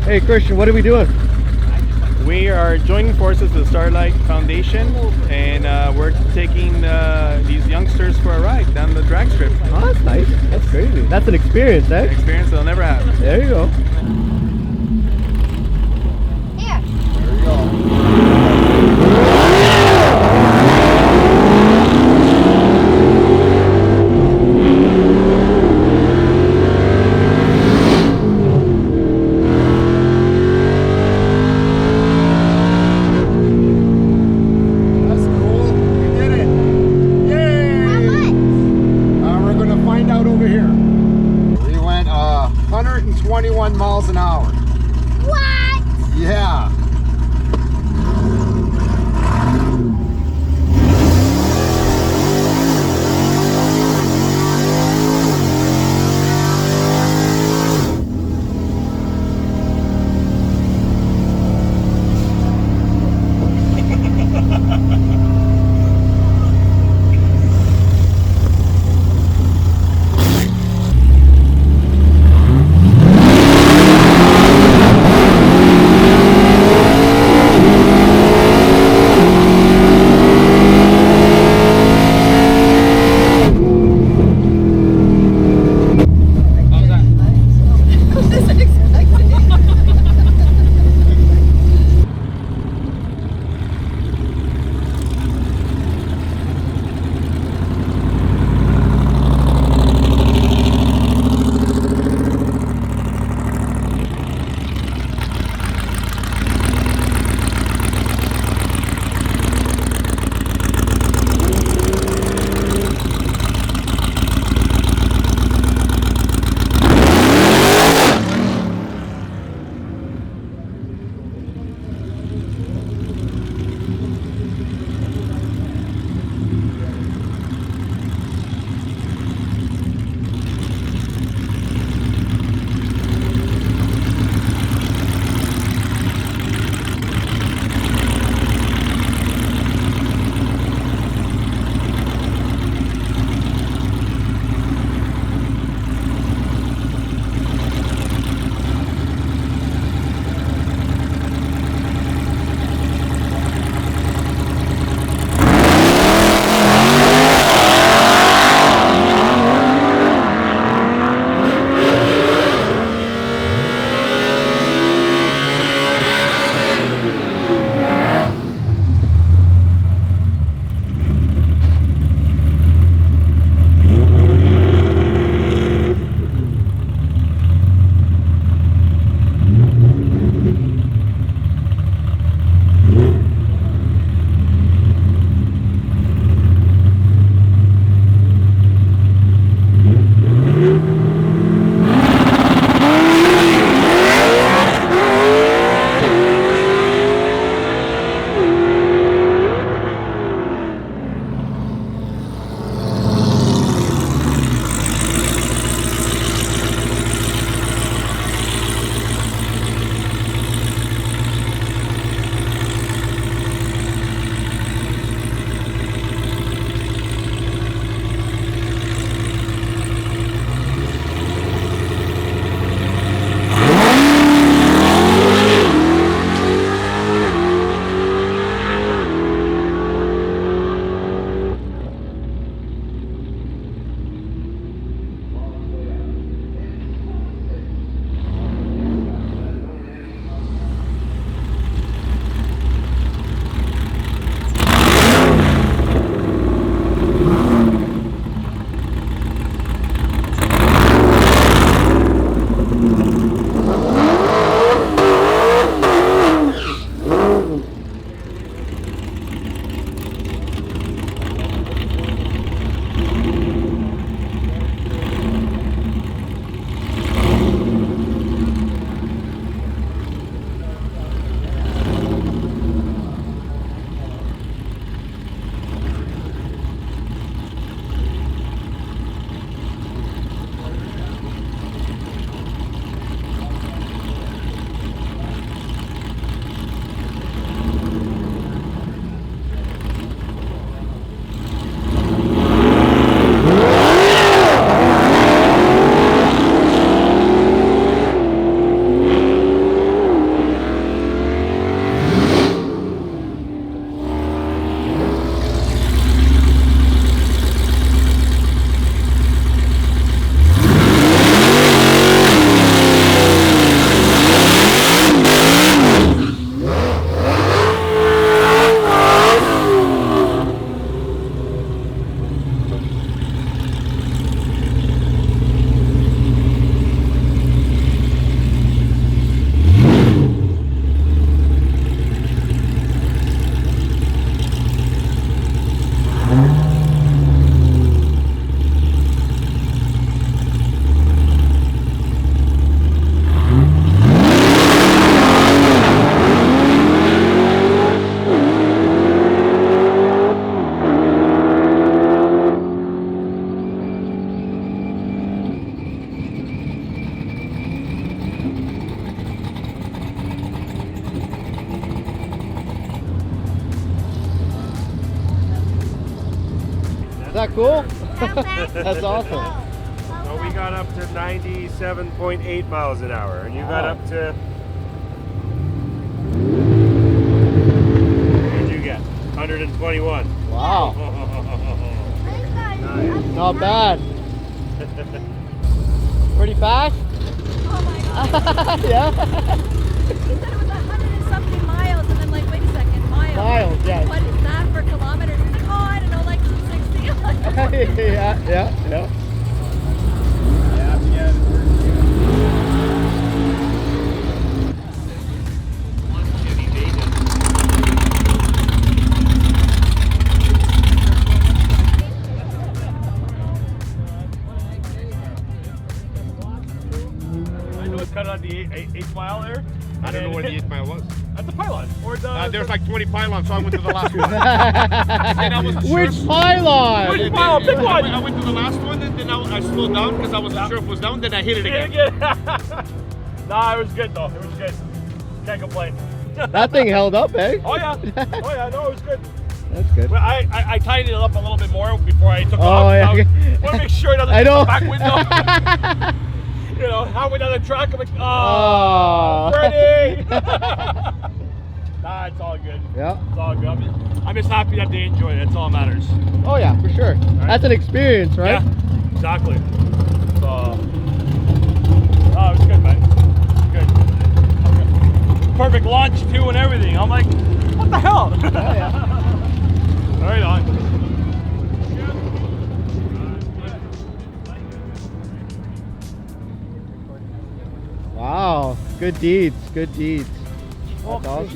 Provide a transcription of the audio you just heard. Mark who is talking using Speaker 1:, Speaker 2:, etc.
Speaker 1: Hey Christian, what are we doing?
Speaker 2: We are joining forces with the Starlight Foundation, and we're taking these youngsters for a ride down the drag strip.
Speaker 1: Oh, that's nice. That's crazy. That's an experience, eh?
Speaker 2: An experience they'll never have.
Speaker 1: There you go.
Speaker 3: Here.
Speaker 4: There you go.
Speaker 1: that cool? That's awesome.
Speaker 3: So we got up to 97.8 miles an hour, and you got up to. What did you get? 121.
Speaker 1: Wow.
Speaker 3: Nice.
Speaker 1: Not bad. Pretty fast?
Speaker 4: Oh my god.
Speaker 1: Yeah.
Speaker 4: He said it was 100 and something miles, and I'm like, wait a second, miles?
Speaker 1: Miles, yes.
Speaker 4: What is that for kilometers? He's like, oh, I don't know, like 260. I'm like,
Speaker 1: yeah.
Speaker 2: Cut on the 8 mile there.
Speaker 5: I don't know where the 8 mile was.
Speaker 2: At the pylon. Or the,
Speaker 5: There's like 20 pylons, so I went to the last one.
Speaker 1: Which pylon?
Speaker 2: Which pylon? Pick one.
Speaker 5: I went to the last one, and then I slowed down because I wasn't sure if it was down. Then I hit it again.
Speaker 2: Nah, it was good though. It was good. Can't complain.
Speaker 1: That thing held up, eh?
Speaker 2: Oh yeah. Oh yeah. No, it was good.
Speaker 1: That's good.
Speaker 2: Well, I tidied it up a little bit more before I took
Speaker 1: Oh,
Speaker 2: off.
Speaker 1: yeah.
Speaker 2: I want to make sure it doesn't
Speaker 1: I
Speaker 2: hit
Speaker 1: know.
Speaker 2: the back window. You know, halfway down the track, I'm like, oh,
Speaker 1: Oh.
Speaker 2: Freddie! Nah, it's all good.
Speaker 1: Yeah.
Speaker 2: It's all good. I'm just happy that they enjoyed it. That's all that matters.
Speaker 1: Oh yeah, for sure. That's an experience, right?
Speaker 2: Yeah, exactly. So, oh, it was good, man. Good. Perfect launch too and everything. I'm like, what the hell?
Speaker 1: Oh yeah.
Speaker 2: Right on.
Speaker 1: Wow. Good deeds. Good deeds. That's awesome.